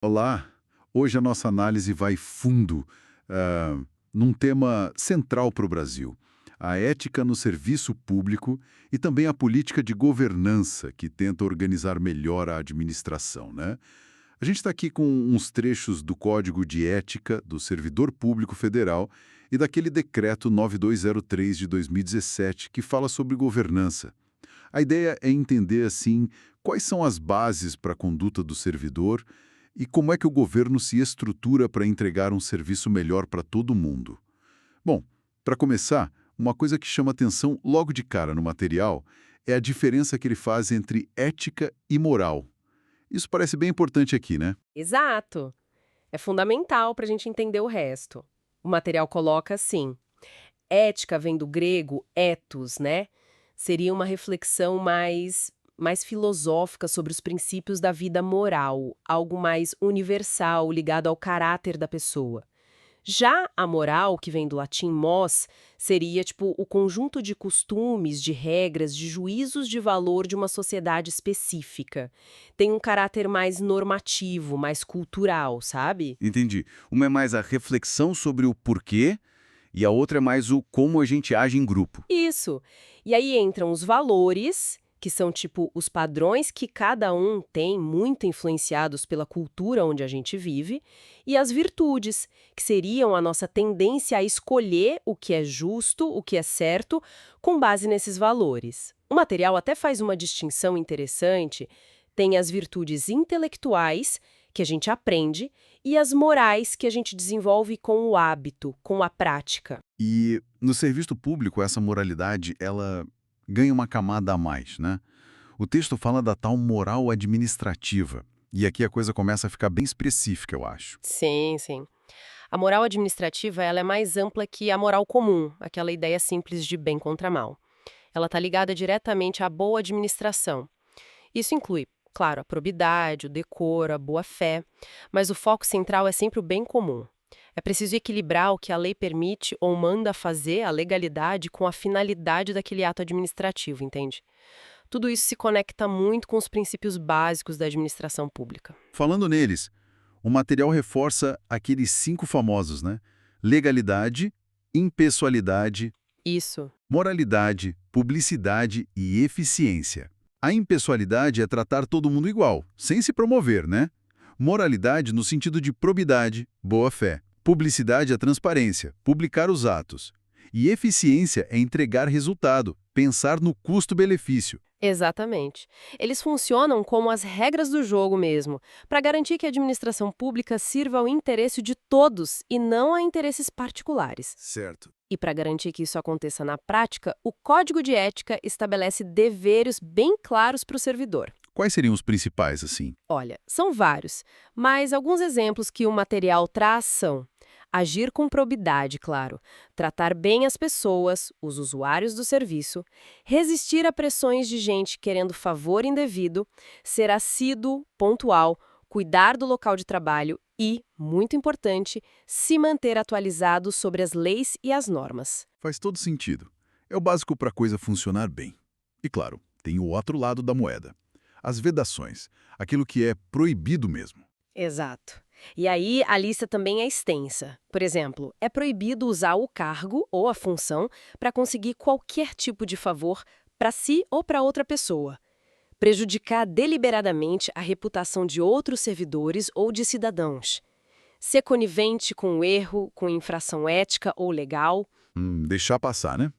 Olá! Hoje a nossa análise vai fundo num tema central para o Brasil: a ética no serviço público e também a política de governança que tenta organizar melhor a administração, né? A gente está aqui com uns trechos do Código de Ética do Servidor Público Federal e daquele Decreto 9203 de 2017 que fala sobre governança. A ideia é entender, assim, quais são as bases para a conduta do servidor e como é que o governo se estrutura para entregar um serviço melhor para todo mundo. Bom, para começar, uma coisa que chama atenção logo de cara no material é a diferença que ele faz entre ética e moral. Isso parece bem importante aqui, né? Exato. É fundamental para a gente entender o resto. O material coloca assim: ética vem do grego ethos, né? Seria uma reflexão mais filosófica sobre os princípios da vida moral, algo mais universal, ligado ao caráter da pessoa. Já a moral, que vem do latim mos, seria tipo o conjunto de costumes, de regras, de juízos de valor de uma sociedade específica. Tem um caráter mais normativo, mais cultural, sabe? Entendi. Uma é mais a reflexão sobre o porquê e a outra é mais o como a gente age em grupo. Isso. E aí entram os valores, que são tipo os padrões que cada um tem, muito influenciados pela cultura onde a gente vive, e as virtudes, que seriam a nossa tendência a escolher o que é justo, o que é certo, com base nesses valores. O material até faz uma distinção interessante. Tem as virtudes intelectuais, que a gente aprende, e as morais, que a gente desenvolve com o hábito, com a prática. E no serviço público, essa moralidade, ela ganha uma camada a mais, né? O texto fala da tal moral administrativa. E aqui a coisa começa a ficar bem específica, eu acho. Sim, sim. A moral administrativa ela é mais ampla que a moral comum, aquela ideia simples de bem contra mal. Ela está ligada diretamente à boa administração. Isso inclui, claro, a probidade, o decoro, a boa-fé, mas o foco central é sempre o bem comum. É preciso equilibrar o que a lei permite ou manda fazer, a legalidade, com a finalidade daquele ato administrativo, entende? Tudo isso se conecta muito com os princípios básicos da administração pública. Falando neles, o material reforça aqueles 5 famosos, né? Legalidade, impessoalidade, Isso. moralidade, publicidade e eficiência. A impessoalidade é tratar todo mundo igual, sem se promover, né? Moralidade no sentido de probidade, boa-fé. Publicidade é transparência, publicar os atos. E eficiência é entregar resultado, pensar no custo-benefício. Exatamente. Eles funcionam como as regras do jogo mesmo, para garantir que a administração pública sirva ao interesse de todos e não a interesses particulares. Certo. E para garantir que isso aconteça na prática, o Código de Ética estabelece deveres bem claros para o servidor. Quais seriam os principais, assim? Olha, são vários, mas alguns exemplos que o material traz são: agir com probidade, claro, tratar bem as pessoas, os usuários do serviço, resistir a pressões de gente querendo favor indevido, ser assíduo, pontual, cuidar do local de trabalho e, muito importante, se manter atualizado sobre as leis e as normas. Faz todo sentido. É o básico para a coisa funcionar bem. E claro, tem o outro lado da moeda. As vedações, aquilo que é proibido mesmo. Exato. E aí a lista também é extensa. Por exemplo, é proibido usar o cargo ou a função para conseguir qualquer tipo de favor para si ou para outra pessoa. Prejudicar deliberadamente a reputação de outros servidores ou de cidadãos. Ser conivente com o erro, com infração ética ou legal. Deixar passar, né?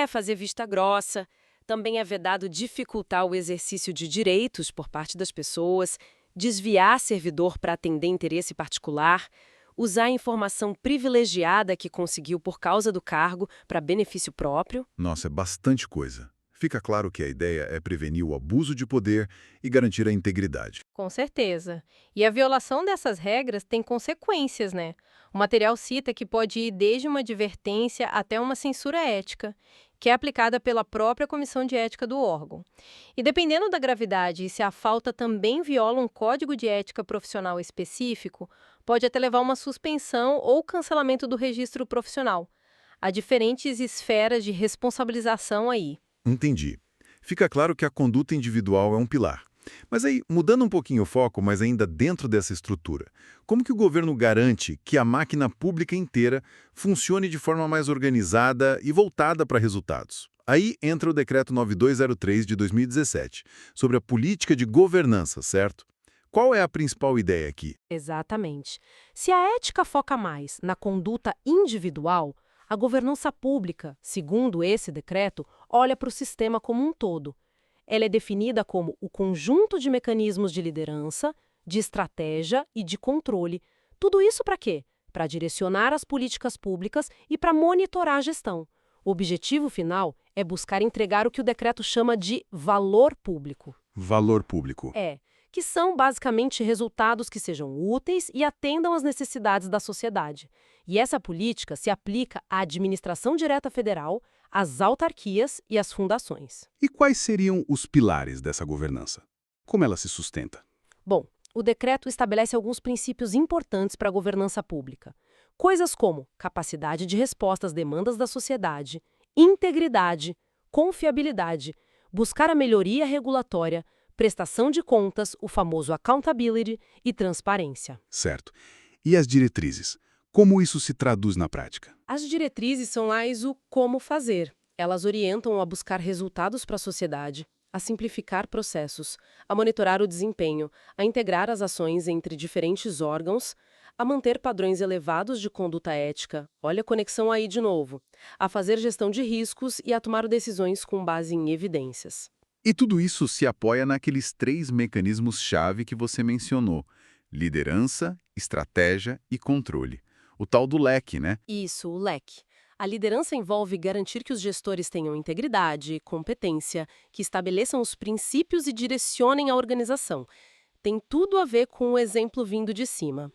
Fazer vista grossa. Também é vedado dificultar o exercício de direitos por parte das pessoas, desviar servidor para atender interesse particular, usar informação privilegiada que conseguiu por causa do cargo para benefício próprio. Nossa, é bastante coisa. Fica claro que a ideia é prevenir o abuso de poder e garantir a integridade. Com certeza. E a violação dessas regras tem consequências, né? O material cita que pode ir desde uma advertência até uma censura ética, que é aplicada pela própria comissão de ética do órgão. E dependendo da gravidade e se a falta também viola um código de ética profissional específico, pode até levar a uma suspensão ou cancelamento do registro profissional. Há diferentes esferas de responsabilização aí. Entendi. Fica claro que a conduta individual é um pilar. Mas aí, mudando um pouquinho o foco, mas ainda dentro dessa estrutura, como que o governo garante que a máquina pública inteira funcione de forma mais organizada e voltada para resultados? Aí entra o Decreto 9203 de 2017, sobre a política de governança, certo? Qual é a principal ideia aqui? Exatamente. Se a ética foca mais na conduta individual, a governança pública, segundo esse decreto, olha para o sistema como um todo. Ela é definida como o conjunto de mecanismos de liderança, de estratégia e de controle. Tudo isso para quê? Para direcionar as políticas públicas e para monitorar a gestão. O objetivo final é buscar entregar o que o decreto chama de valor público. Valor público. Que são basicamente resultados que sejam úteis e atendam às necessidades da sociedade. E essa política se aplica à administração direta federal, às autarquias e às fundações. E quais seriam os pilares dessa governança? Como ela se sustenta? Bom, o decreto estabelece alguns princípios importantes para a governança pública. Coisas como capacidade de resposta às demandas da sociedade, integridade, confiabilidade, buscar a melhoria regulatória, prestação de contas, o famoso accountability e transparência. Certo. E as diretrizes? Como isso se traduz na prática? As diretrizes são mais o como fazer. Elas orientam a buscar resultados para a sociedade, a simplificar processos, a monitorar o desempenho, a integrar as ações entre diferentes órgãos, a manter padrões elevados de conduta ética, olha a conexão aí de novo, a fazer gestão de riscos e a tomar decisões com base em evidências. E tudo isso se apoia naqueles 3 mecanismos-chave que você mencionou: liderança, estratégia e controle. O tal do leque, né? Isso, o leque. A liderança envolve garantir que os gestores tenham integridade, competência, que estabeleçam os princípios e direcionem a organização. Tem tudo a ver com o exemplo vindo de cima.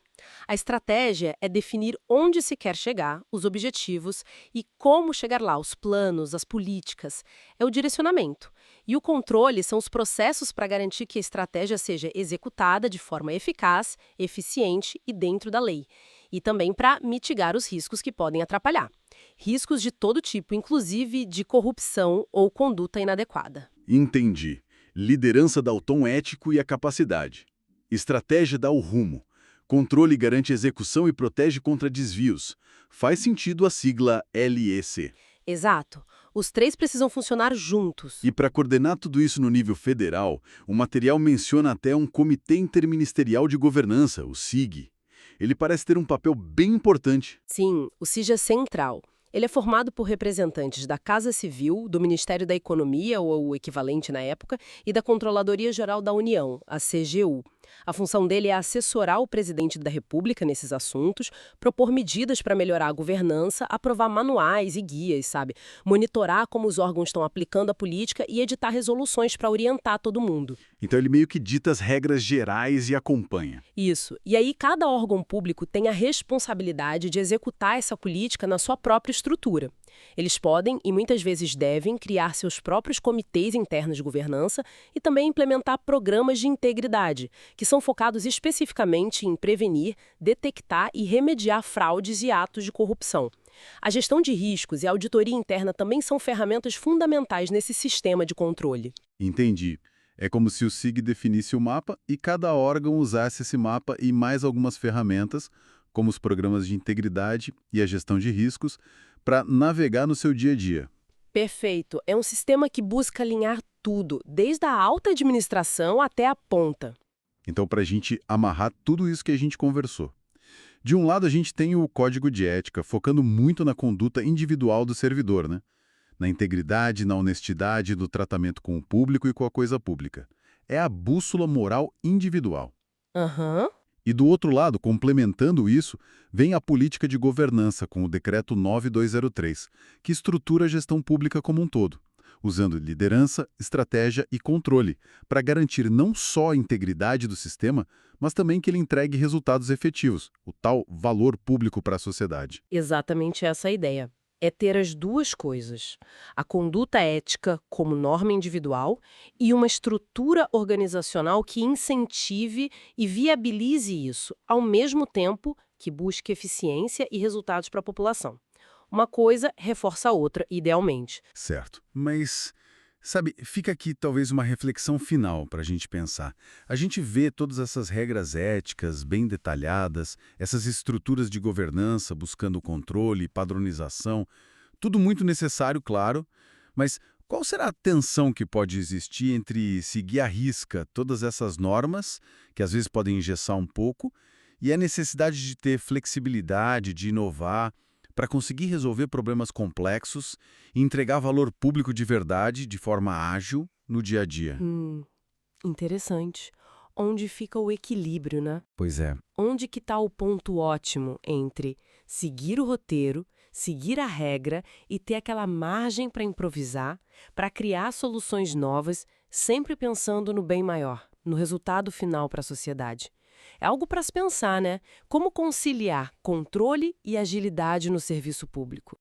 A estratégia é definir onde se quer chegar, os objetivos e como chegar lá, os planos, as políticas. É o direcionamento. E o controle são os processos para garantir que a estratégia seja executada de forma eficaz, eficiente e dentro da lei. E também para mitigar os riscos que podem atrapalhar. Riscos de todo tipo, inclusive de corrupção ou conduta inadequada. Entendi. Liderança dá o tom ético e a capacidade. Estratégia dá o rumo. Controle garante execução e protege contra desvios. Faz sentido a sigla LEC. Exato. Os 3 precisam funcionar juntos. E para coordenar tudo isso no nível federal, o material menciona até um Comitê Interministerial de Governança, o CIG. Ele parece ter um papel bem importante. Sim, o CIG é central. Ele é formado por representantes da Casa Civil, do Ministério da Economia, ou o equivalente na época, e da Controladoria Geral da União, a CGU. A função dele é assessorar o presidente da República nesses assuntos, propor medidas para melhorar a governança, aprovar manuais e guias, sabe? Monitorar como os órgãos estão aplicando a política e editar resoluções para orientar todo mundo. Então ele meio que dita as regras gerais e acompanha. Isso. E aí cada órgão público tem a responsabilidade de executar essa política na sua própria estrutura. Eles podem, e muitas vezes devem, criar seus próprios comitês internos de governança e também implementar programas de integridade, que são focados especificamente em prevenir, detectar e remediar fraudes e atos de corrupção. A gestão de riscos e a auditoria interna também são ferramentas fundamentais nesse sistema de controle. Entendi. É como se o SIG definisse o mapa e cada órgão usasse esse mapa e mais algumas ferramentas, como os programas de integridade e a gestão de riscos, para navegar no seu dia a dia. Perfeito. É um sistema que busca alinhar tudo, desde a alta administração até a ponta. Então, para a gente amarrar tudo isso que a gente conversou. De um lado, a gente tem o Código de Ética, focando muito na conduta individual do servidor, né? Na integridade, na honestidade do tratamento com o público e com a coisa pública. É a bússola moral individual. Aham. E do outro lado, complementando isso, vem a política de governança com o Decreto 9203, que estrutura a gestão pública como um todo, usando liderança, estratégia e controle, para garantir não só a integridade do sistema, mas também que ele entregue resultados efetivos, o tal valor público para a sociedade. Exatamente essa a ideia. É ter as duas coisas. A conduta ética como norma individual e uma estrutura organizacional que incentive e viabilize isso, ao mesmo tempo que busque eficiência e resultados para a população. Uma coisa reforça a outra, idealmente. Certo. Mas Sabe, fica aqui talvez uma reflexão final para a gente pensar. A gente vê todas essas regras éticas bem detalhadas, essas estruturas de governança buscando controle, padronização, tudo muito necessário, claro, mas qual será a tensão que pode existir entre seguir à risca todas essas normas, que às vezes podem engessar um pouco, e a necessidade de ter flexibilidade, de inovar, para conseguir resolver problemas complexos e entregar valor público de verdade, de forma ágil, no dia a dia? Interessante. Onde fica o equilíbrio, né? Pois é. Onde que está o ponto ótimo entre seguir o roteiro, seguir a regra e ter aquela margem para improvisar, para criar soluções novas, sempre pensando no bem maior, no resultado final para a sociedade. É algo para se pensar, né? Como conciliar controle e agilidade no serviço público?